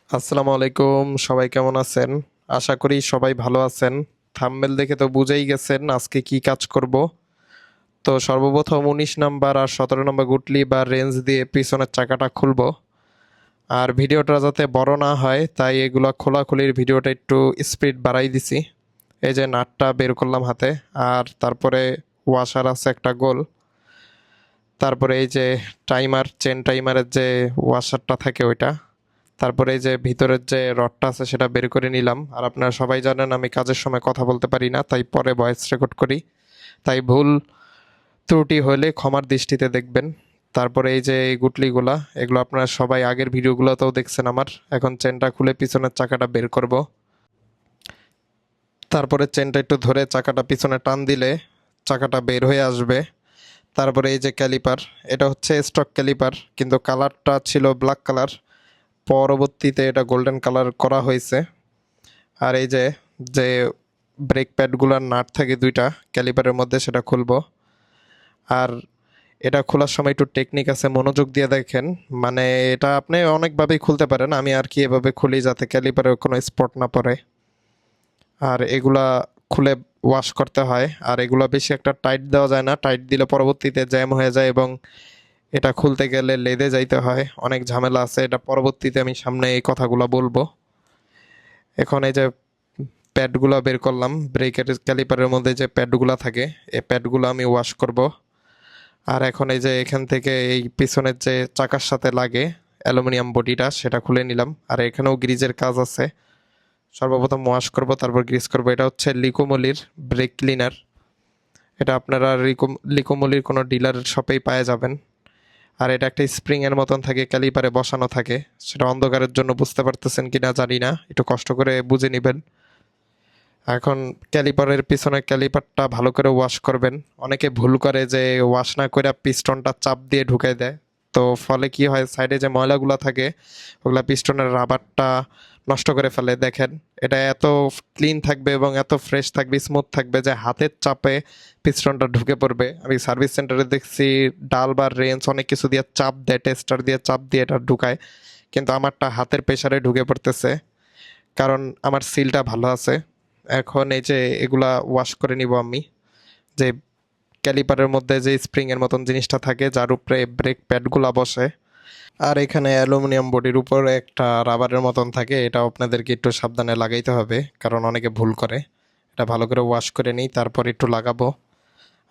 আসসালামু আলাইকুম, সবাই কেমন আছেন? আশা করি সবাই ভালো আছেন। থাম্বনেল দেখে তো বুঝেই গেছেন আজকে কি কাজ করব। তো সর্বপ্রথম 19 নাম্বার আর 17 নম্বর গুটলি বা রেঞ্জ দিয়ে পিছনের চাকাটা খুলবো। আর ভিডিওটা যাতে বড় না হয় তাই এগুলা খোলাখুলির ভিডিওটা একটু স্পিড বাড়াই দিছি। এই যে নাটটা বের করলাম হাতে, আর তারপরে ওয়াশার আছে একটা গোল, তারপরে এই যে টাইমার, চেন টাইমারের যে ওয়াশারটা থাকে ওইটা, তারপরে এই যে ভিতরের যে রডটা আছে সেটা বের করে নিলাম। আর আপনারা সবাই জানেন আমি কাজের সময় কথা বলতে পারি না, তাই পরে ভয়েস রেকর্ড করি, তাই ভুল ত্রুটি হলে ক্ষমার দৃষ্টিতে দেখবেন। তারপরে এই যে এই গুটলিগুলা, এগুলো আপনারা সবাই আগের ভিডিওগুলোতেও দেখছেন আমার। এখন চেনটা খুলে পিছনের চাকাটা বের করব। তারপরে চেনটা একটু ধরে চাকাটা পিছনে টান দিলে চাকাটা বের হয়ে আসবে। তারপরে এই যে ক্যালিপার, এটা হচ্ছে স্টক ক্যালিপার, কিন্তু কালারটা ছিল ব্ল্যাক কালার, পরবর্তীতে এটা গোল্ডেন কালার করা হয়েছে। আর এই যে যে ব্রেক প্যাডগুলোর নাট থাকে দুইটা ক্যালিপারের মধ্যে, সেটা খুলবো। আর এটা খোলার সময় একটু টেকনিক আছে, মনোযোগ দিয়ে দেখেন। মানে এটা আপনি অনেকভাবেই খুলতে পারেন, আমি আর কি এভাবে খুলি যাতে ক্যালিপারে কোনো স্পট না পড়ে। আর এগুলা খুলে ওয়াশ করতে হয়, আর এগুলা বেশি একটা টাইট দেওয়া যায় না, টাইট দিলে পরবর্তীতে জ্যাম হয়ে যায় এবং এটা খুলতে গেলে লেদে যাইতে হয়, অনেক ঝামেলা আছে। এটা পরবর্তীতে আমি সামনে এই কথাগুলো বলবো। এখন এই যে প্যাডগুলো বের করলাম, ব্রেকের ক্যালিপারের মধ্যে যে প্যাডগুলো থাকে এই প্যাডগুলো আমি ওয়াশ করব। আর এখন এই যে এখান থেকে এই পিছনের যে চাকার সাথে লাগে অ্যালুমিনিয়াম বডিটা সেটা খুলে নিলাম। আর এখানেও গ্রিজের কাজ আছে, সর্বপ্রথম ওয়াশ করব তারপর গ্রিজ করব। এটা হচ্ছে লিকোমলির ব্রেক ক্লিনার, এটা আপনারা লিকোমলির কোনো ডিলার শপেই পাওয়া যাবেন। আর এটা একটা স্প্রিংয়ের মতন থাকে, ক্যালিপারে বসানো থাকে। সেটা অন্ধকারের জন্য বুঝতে পারতেছেন কিনা জানি না, একটু কষ্ট করে বুঝে নেবেন। এখন ক্যালিপারের পিছনে ক্যালিপারটা ভালো করে ওয়াশ করবেন। অনেকে ভুল করে যে ওয়াশ না করে পিস্টনটা চাপ দিয়ে ঢুকাই দেয়, তো ফলে কি হয়, সাইডে যে ময়লাগুলো থাকে ওগুলা পিস্টনের রাবারটা নষ্ট করে ফেলে। দেখেন এটা এত ক্লিন থাকবে এবং এত ফ্রেশ থাকবে, স্মুথ থাকবে যে হাতের চাপে পিস্টনটা ঢুকে পড়বে। আমি সার্ভিস সেন্টারে দেখছি ডাল বা রেঞ্জ অনেক কিছু দিয়ে চাপ দেয়, টেস্টার দিয়ে চাপ দিয়ে এটা ঢুকায়, কিন্তু আমারটা হাতের প্রেসারে ঢুকে পড়তেছে, কারণ আমার সিলটা ভালো আছে। এখন এই যে এগুলা ওয়াশ করে নিব আমি। যে ক্যালিপারের মধ্যে যে স্প্রিং এর মতন জিনিসটা থাকে যার উপরে ব্রেক প্যাডগুলা বসে, আর এখানে অ্যালুমিনিয়াম বডির উপরে একটা রাবারের মতন থাকে, এটা আপনাদেরকে একটু সাবধানে লাগাইতে হবে কারণ অনেকে ভুল করে। এটা ভালো করে ওয়াশ করে নিই তারপর একটু লাগাবো।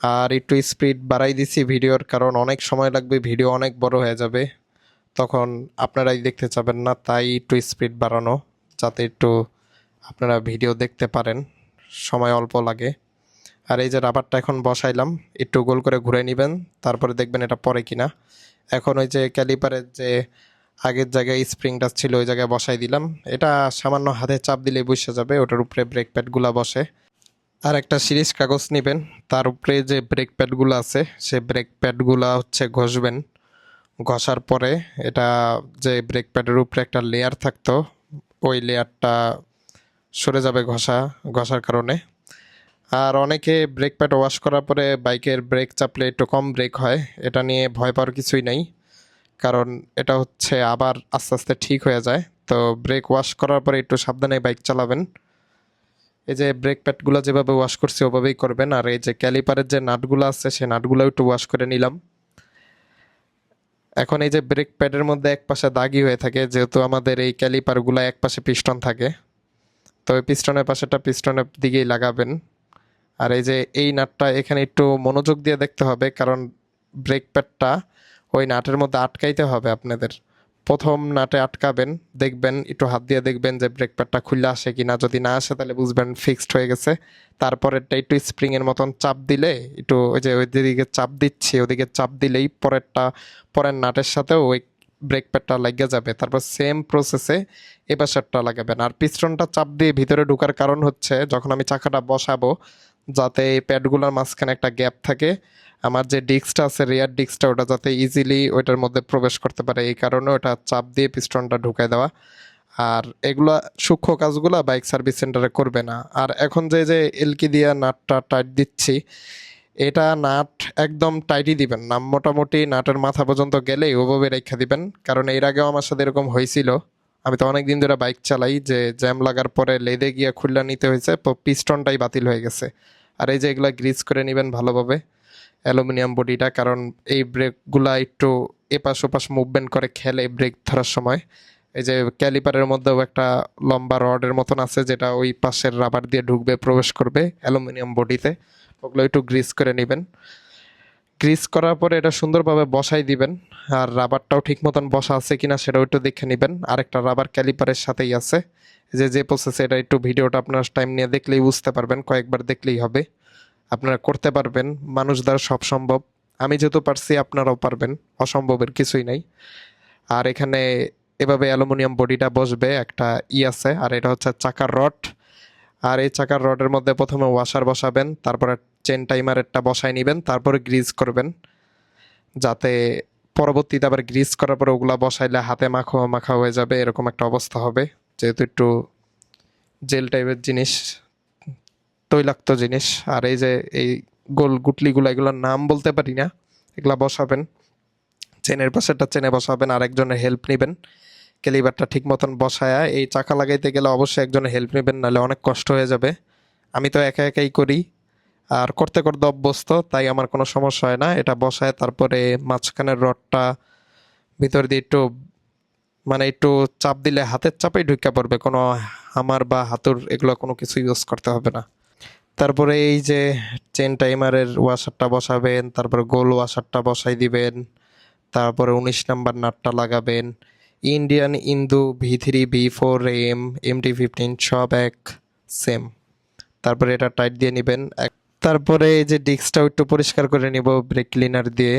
আর একটু স্পিড বাড়াই দিছি ভিডিওর, কারণ অনেক সময় লাগবে, ভিডিও অনেক বড় হয়ে যাবে, তখন আপনারাই দেখতে চাবেন না, তাই একটু স্পিড বাড়ানো যাতে একটু আপনারা ভিডিও দেখতে পারেন, সময় অল্প লাগে। আর এই যে রাবারটা এখন বসাইলাম, একটু গোল করে ঘুরে নেবেন, তারপরে দেখবেন এটা পরে কিনা। এখন ওই যে ক্যালিপারের যে আগের জায়গায় স্প্রিংটা ছিল ওই জায়গায় বসাই দিলাম। এটা সামান্য হাতে চাপ দিলে বসে যাবে, ওটার উপরে ব্রেক প্যাডগুলো বসে। আর একটা সিরিজ কাগজ নেবেন, তার উপরে যে ব্রেক প্যাডগুলো আছে সে ব্রেক প্যাডগুলো হচ্ছে ঘষবেন। ঘষার পরে এটা যে ব্রেক প্যাডের উপরে একটা লেয়ার থাকতো ওই লেয়ারটা সরে যাবে ঘষার কারণে। আর অনেকে ব্রেক প্যাড ওয়াশ করার পরে বাইকের ব্রেক চাপলে একটু কম ব্রেক হয়, এটা নিয়ে ভয় পাওয়ার কিছুই নেই, কারণ এটা হচ্ছে আবার আস্তে আস্তে ঠিক হয়ে যায়। তো ব্রেক ওয়াশ করার পরে একটু সাবধানে বাইক চালাবেন। এই যে ব্রেক প্যাডগুলো যেভাবে ওয়াশ করছি ওভাবেই করবেন। আর এই যে ক্যালিপারের যে নাটগুলো আছে সেই নাটগুলো একটু ওয়াশ করে নিলাম। এখন এই যে ব্রেক প্যাডের মধ্যে এক পাশে দাগি হয়ে থাকে, যেহেতু আমাদের এই ক্যালিপারগুলো এক পাশে পিস্টন থাকে, তো ওই পিস্টনের পাশেটা পিস্টনের দিকেই লাগাবেন। আর এই যে এই নাটটা এখানে একটু মনোযোগ দিয়ে দেখতে হবে, কারণ ব্রেক প্যাডটা ওই নাটের মধ্যে আটকাইতে হবে আপনাদের। প্রথম নাটে আটকাবেন, দেখবেন একটু হাত দিয়ে দেখবেন যে ব্রেক প্যাডটা খুলে আসে কিনা, যদি না আসে তাহলে বুঝবেন ফিক্সড হয়ে গেছে। তারপরেরটা একটু স্প্রিংয়ের মতন চাপ দিলে, একটু ওই যে ওই দিকে চাপ দিচ্ছি ওদিকে চাপ দিলেই পরের নাটের সাথেও ওই ব্রেক প্যাডটা লাগিয়ে যাবে। তারপর সেম প্রসেসে এ পাশেরটা লাগাবেন। আর পিস্টনটা চাপ দিয়ে ভিতরে ঢোকার কারণ হচ্ছে যখন আমি চাকাটা বসাবো যাতে এই প্যাডগুলোর মাঝখানে একটা গ্যাপ থাকে, আমার যে ডিস্কটা আছে রিয়ার ডিস্কটা ওটা যাতে ইজিলি ওইটার মধ্যে প্রবেশ করতে পারে, এই কারণে ওটা চাপ দিয়ে পিস্টনটা ঢুকাই দেওয়া। আর এগুলা সূক্ষ্ম কাজগুলা বাইক সার্ভিস সেন্টারে করবে না। আর এখন যে যে এলকি দিয়া নাটটা টাইট দিচ্ছি, এটা নাট একদম টাইটই দিবেন না, মোটামুটি নাটের মাথা পর্যন্ত গেলেই ওভাবে রেখা দিবেন, কারণ এর আগেও আমার সাথে এরকম হয়েছিল। আমি তো অনেক দিন ধরে বাইক চালাই, যে জ্যাম লাগার পরে লেদে গিয়ে খুললা নিতে হয়েছে, পিস্টনটাই বাতিল হয়ে গেছে। আর এই যে এগুলা গ্রিজ করে নেবেন ভালোভাবে, অ্যালুমিনিয়াম বডিটা, কারণ এই ব্রেকগুলা একটু এপাশ ওপাশ মুভমেন্ট করে খেলে ব্রেক ধরার সময়। এই যে ক্যালিপারের মধ্যেও একটা লম্বা রডের মতন আছে, যেটা ওই পাশের রাবার দিয়ে ঢুকবে, প্রবেশ করবে অ্যালুমিনিয়াম বডিতে। ওগুলো একটু গ্রিজ করে নেবেন। গ্রিজ করার পরে এটা সুন্দরভাবে বসাই দিবেন। আর রাবারটাও ঠিক মতন বসা আছে কিনা সেটাও একটু দেখে নেবেন। আরেকটা রাবার ক্যালিপারের সাথেই আছে। যে প্রসেসে, এটা একটু ভিডিওটা আপনার টাইম নিয়ে দেখলেই বুঝতে পারবেন, কয়েকবার দেখলেই হবে। আপনারা করতে পারবেন, মানুষ দ্বারা সব সম্ভব। আমি যেহেতু পারছি আপনারাও পারবেন, অসম্ভবের কিছুই নাই। আর এখানে এভাবে অ্যালুমিনিয়াম বডিটা বসবে, একটা আছে, আর এটা হচ্ছে চাকার রড। আর এই চাকার রডের মধ্যে প্রথমে ওয়াশার বসাবেন, তারপরে চেন টাইমারেরটা বসাই নেবেন, তারপরে গ্রিজ করবেন, যাতে পরবর্তীতে আবার গ্রিজ করার পরে ওগুলা বসাইলে হাতে মাখা মাখা হয়ে যাবে, এরকম একটা অবস্থা হবে। যেহেতু একটু জেল টাইপের জিনিস, তৈলাক্ত জিনিস। আর এই যে এই গোল গুটলিগুলো, এগুলোর নাম বলতে পারি না, এগুলা বসাবেন। চেনের পাশেরটা চেনে বসাবেন, আর একজনের হেল্প নেবেন। ক্যালিবারটা ঠিক মতন বসায়া এই চাকা লাগাইতে গেলে অবশ্যই একজনের হেল্প নেবেন, নাহলে অনেক কষ্ট হয়ে যাবে। আমি তো একা একাই করি, আর করতে করতে অভ্যস্ত, তাই আমার কোনো সমস্যা হয় না। এটা বসায় তারপরে মাঝখানের রডটা ভিতর দিয়ে একটু, মানে একটু চাপ দিলে হাতের চাপেই ঢুকে পড়বে, কোনো হামার বা হাতুর এগুলো কোনো কিছু ইউজ করতে হবে না। তারপরে এই যে চেন টাইমারের ওয়াশারটা বসাবেন, তারপরে গোল ওয়াশারটা বসাই দিবেন, তারপরে 19 নাম্বার নাটটা লাগাবেন। ইন্ডিয়ান ইন্দু V3 V4 MT15 সব এক সেম। তারপরে এটা টাইট দিয়ে নেবেন। তারপরে এই যে ডিস্কটাও একটু পরিষ্কার করে নিব ব্রেক ক্লিনার দিয়ে।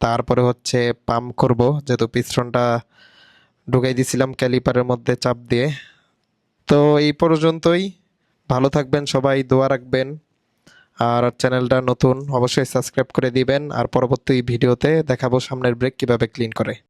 তারপরে হচ্ছে পাম্প করব, যেহেতু পিস্টনটা ঢুকাই দিছিলাম ক্যালিপারের মধ্যে চাপ দিয়ে। তো এই পর্যন্তই। ভালো থাকবেন সবাই, দোয়া রাখবেন। আর চ্যানেলটা নতুন, অবশ্যই সাবস্ক্রাইব করে দিবেন। আর পরবর্তী ভিডিওতে দেখাবো সামনের ব্রেক কিভাবে ক্লিন করে।